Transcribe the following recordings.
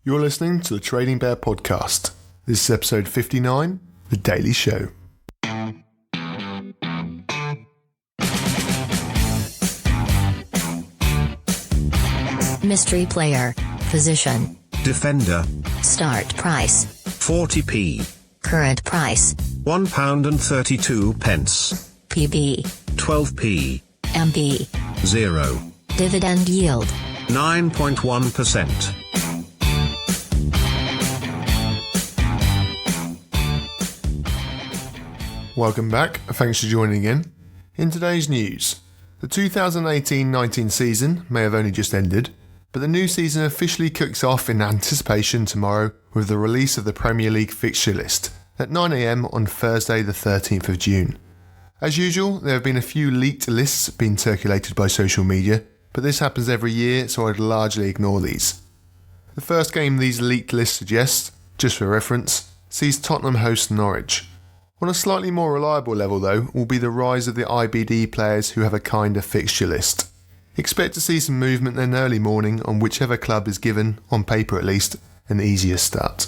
You're listening to the Trading Bear Podcast. This is episode 59, The Daily Show. Mystery player. Position. Defender. Start price. 40p. Current price. £1.32. PB. 12p. MB. 0. Dividend yield. 9.1%. Welcome back, thanks for joining in. In today's news, the 2018-19 season may have only just ended, but the new season officially kicks off in anticipation tomorrow with the release of the Premier League fixture list at 9 AM on Thursday the 13th of June. As usual, there have been a few leaked lists being circulated by social media, but this happens every year, so I'd largely ignore these. The first game these leaked lists suggest, just for reference, sees Tottenham host Norwich. On a slightly more reliable level though, will be the rise of the IBD players who have a kinder fixture list. Expect to see some movement then early morning on whichever club is given, on paper at least, an easier start.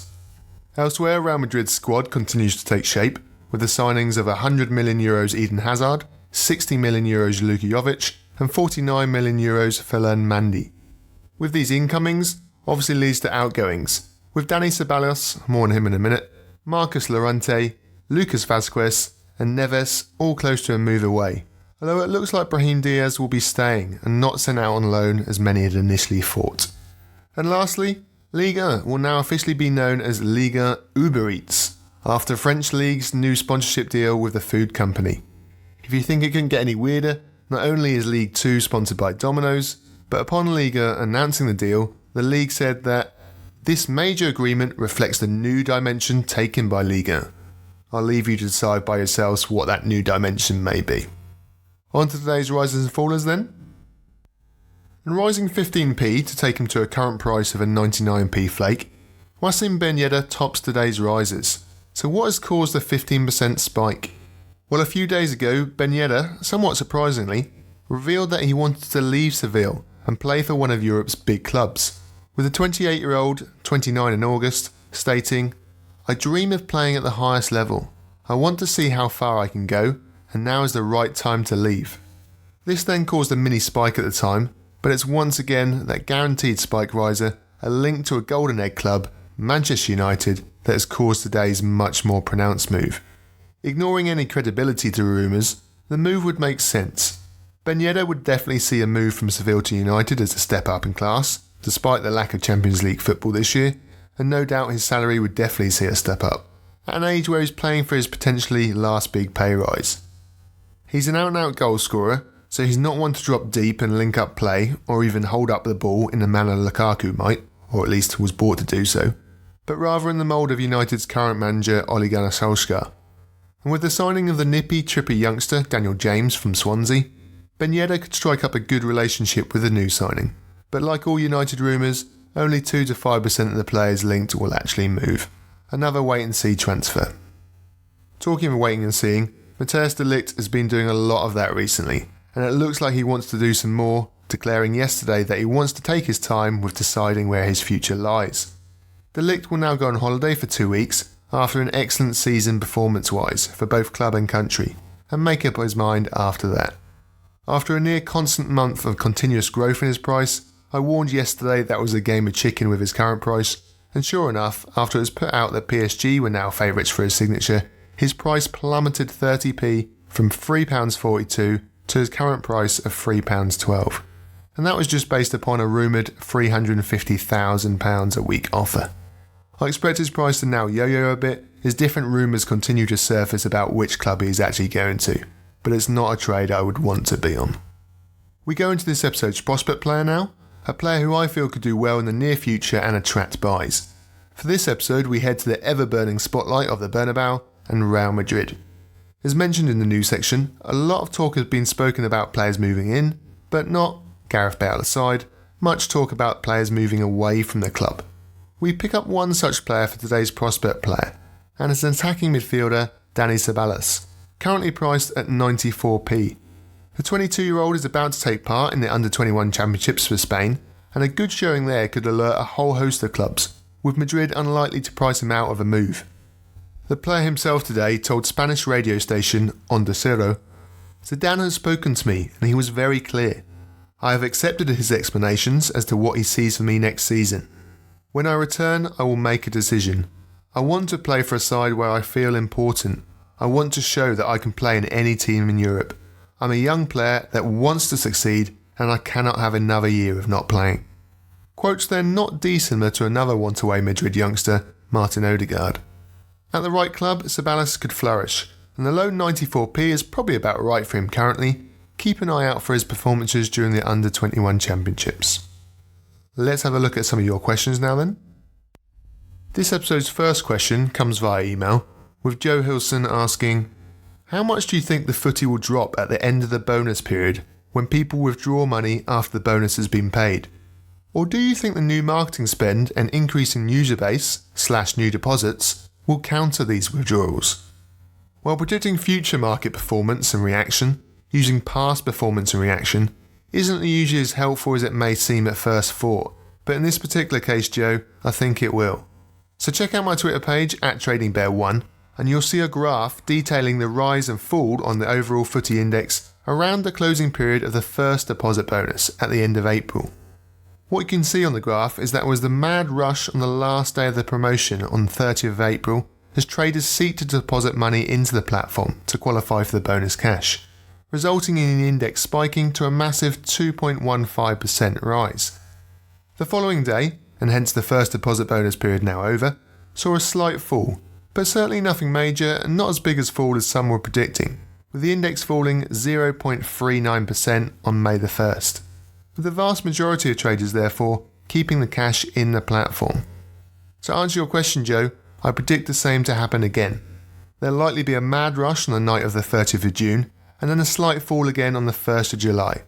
Elsewhere, Real Madrid's squad continues to take shape, with the signings of €100 million Eden Hazard, €60 million Luka Jovic, and €49 million Ferland Mendy. With these incomings, obviously leads to outgoings, with Dani Ceballos, more on him in a minute, Marcos Llorente, Lucas Vazquez and Neves all close to a move away, although it looks like Brahim Diaz will be staying and not sent out on loan as many had initially thought. And lastly, Liga will now officially be known as Liga Uber Eats, after French League's new sponsorship deal with the food company. If you think it couldn't get any weirder, not only is League 2 sponsored by Domino's, but upon Liga announcing the deal, the league said that this major agreement reflects the new dimension taken by Liga. I'll leave you to decide by yourselves what that new dimension may be. On to today's risers and fallers then. And rising 15p to take him to a current price of a 99p flake, Wassim Ben Yedder tops today's risers. So what has caused the 15% spike? Well, a few days ago, Ben Yedder, somewhat surprisingly, revealed that he wanted to leave Seville and play for one of Europe's big clubs, with the 28-year-old, 29 in August, stating, "I dream of playing at the highest level. I want to see how far I can go, and now is the right time to leave." This then caused a mini spike at the time, but it's once again that guaranteed spike riser, a link to a golden egg club, Manchester United, that has caused today's much more pronounced move. Ignoring any credibility to rumours, the move would make sense. Ben Yedder would definitely see a move from Seville to United as a step up in class, despite the lack of Champions League football this year, and no doubt his salary would definitely see a step up, at an age where he's playing for his potentially last big pay rise. He's an out-and-out goal scorer, so he's not one to drop deep and link up play, or even hold up the ball in the manner Lukaku might, or at least was bought to do so, but rather in the mould of United's current manager Ole Gunnar Solskjaer. And with the signing of the nippy, trippy youngster Daniel James from Swansea, Ben Yedder could strike up a good relationship with the new signing, but like all United rumours, only 2 to 5% of the players linked will actually move. Another wait-and-see transfer. Talking of waiting and seeing, Matthijs de Ligt has been doing a lot of that recently, and it looks like he wants to do some more, declaring yesterday that he wants to take his time with deciding where his future lies. De Ligt will now go on holiday for 2 weeks, after an excellent season performance-wise for both club and country, and make up his mind after that. After a near constant month of continuous growth in his price, I warned yesterday that was a game of chicken with his current price, and sure enough, after it was put out that PSG were now favourites for his signature, his price plummeted 30p from £3.42 to his current price of £3.12. And that was just based upon a rumoured £350,000 a week offer. I expect his price to now yo-yo a bit as different rumours continue to surface about which club he is actually going to, but it's not a trade I would want to be on. We go into this episode's prospect player now, a player who I feel could do well in the near future and attract buys. For this episode, we head to the ever-burning spotlight of the Bernabeu and Real Madrid. As mentioned in the news section, a lot of talk has been spoken about players moving in, but not, Gareth Bale aside, much talk about players moving away from the club. We pick up one such player for today's prospect player, and it's an attacking midfielder, Dani Ceballos, currently priced at 94p. The 22-year-old is about to take part in the Under-21 Championships for Spain, and a good showing there could alert a whole host of clubs, with Madrid unlikely to price him out of a move. The player himself today told Spanish radio station Onda Cero, "Zidane has spoken to me and he was very clear. I have accepted his explanations as to what he sees for me next season. When I return, I will make a decision. I want to play for a side where I feel important. I want to show that I can play in any team in Europe. I'm a young player that wants to succeed and I cannot have another year of not playing." Quotes then not dissimilar to another want-away Madrid youngster, Martin Odegaard. At the right club, Ceballos could flourish, and the low 94p is probably about right for him currently. Keep an eye out for his performances during the Under-21 Championships. Let's have a look at some of your questions now then. This episode's first question comes via email, with Joe Hilson asking, "How much do you think the footy will drop at the end of the bonus period when people withdraw money after the bonus has been paid? Or do you think the new marketing spend and increase in user base / new deposits will counter these withdrawals?" While predicting future market performance and reaction, using past performance and reaction isn't usually as helpful as it may seem at first thought, but in this particular case, Joe, I think it will. So check out my Twitter page at TradingBear1 and you'll see a graph detailing the rise and fall on the overall footy index around the closing period of the first deposit bonus at the end of April. What you can see on the graph is that it was the mad rush on the last day of the promotion on the 30th of April as traders seek to deposit money into the platform to qualify for the bonus cash, resulting in the index spiking to a massive 2.15% rise. The following day, and hence the first deposit bonus period now over, saw a slight fall, but certainly nothing major and not as big a fall as some were predicting, with the index falling 0.39% on May the 1st, with the vast majority of traders therefore keeping the cash in the platform. To answer your question, Joe, I predict the same to happen again. There'll likely be a mad rush on the night of the 30th of June, and then a slight fall again on the 1st of July.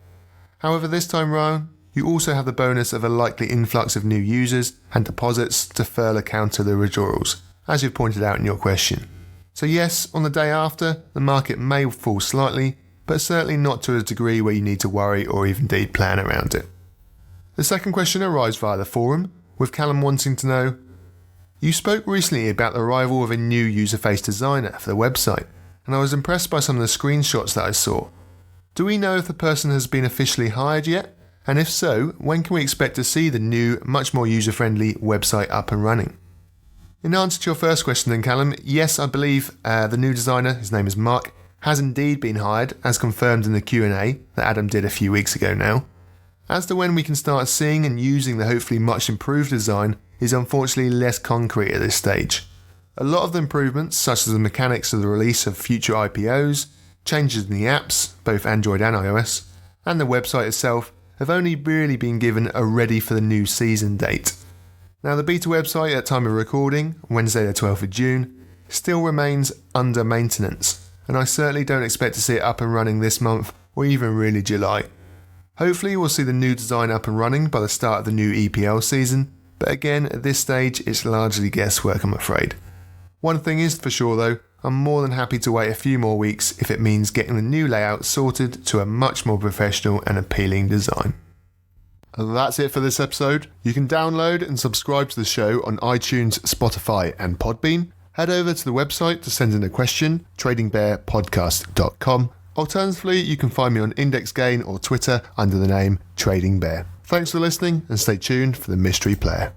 However, this time round, you also have the bonus of a likely influx of new users and deposits to further counter the withdrawals, as you've pointed out in your question. So yes, on the day after, the market may fall slightly, but certainly not to a degree where you need to worry or even indeed plan around it. The second question arrives via the forum, with Callum wanting to know, "You spoke recently about the arrival of a new user-face designer for the website, and I was impressed by some of the screenshots that I saw. Do we know if the person has been officially hired yet? And if so, when can we expect to see the new, much more user-friendly website up and running?" In answer to your first question then, Callum, yes, I believe the new designer, his name is Mark, has indeed been hired, as confirmed in the Q&A that Adam did a few weeks ago now. As to when we can start seeing and using the hopefully much improved design is unfortunately less concrete at this stage. A lot of the improvements, such as the mechanics of the release of future IPOs, changes in the apps, both Android and iOS, and the website itself, have only really been given a ready for the new season date. Now the beta website at time of recording, Wednesday the 12th of June, still remains under maintenance, and I certainly don't expect to see it up and running this month or even really July. Hopefully we'll see the new design up and running by the start of the new EPL season, but again at this stage it's largely guesswork, I'm afraid. One thing is for sure though, I'm more than happy to wait a few more weeks if it means getting the new layout sorted to a much more professional and appealing design. And that's it for this episode. You can download and subscribe to the show on iTunes, Spotify and Podbean. Head over to the website to send in a question, tradingbearpodcast.com. Alternatively, you can find me on IndexGain or Twitter under the name Trading Bear. Thanks for listening and stay tuned for the Mystery Player.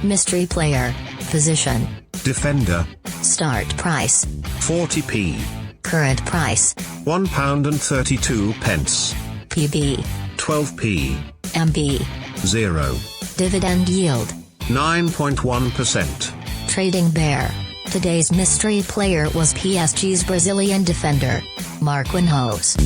Mystery player. Position. Defender. Start price. 40p. Current price. £1.32. PB. 12p. MB. 0. Dividend yield. 9.1%. Trading Bear. Today's mystery player was PSG's Brazilian defender, Marquinhos.